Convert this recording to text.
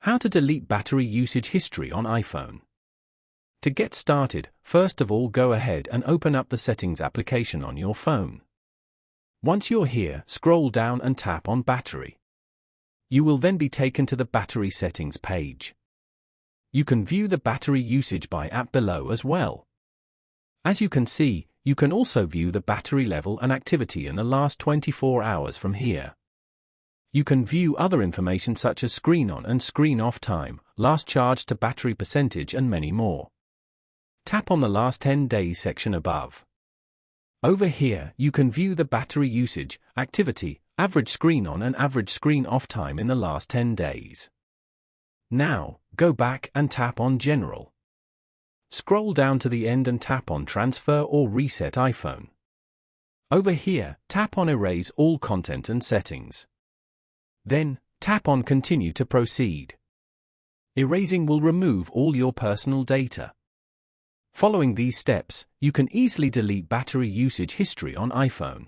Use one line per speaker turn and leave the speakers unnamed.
How to delete battery usage history on iPhone. To get started, first of all go ahead and open up the Settings application on your phone. Once you're here, scroll down and tap on Battery. You will then be taken to the Battery Settings page. You can view the battery usage by app below as well. As you can see, you can also view the battery level and activity in the last 24 hours from here. You can view other information such as screen on and screen off time, last charge to battery percentage and many more. Tap on the last 10 days section above. Over here, you can view the battery usage, activity, average screen on and average screen off time in the last 10 days. Now, go back and tap on General. Scroll down to the end and tap on Transfer or Reset iPhone. Over here, tap on Erase all content and settings. Then, tap on Continue to proceed. Erasing will remove all your personal data. Following these steps, you can easily delete battery usage history on iPhone.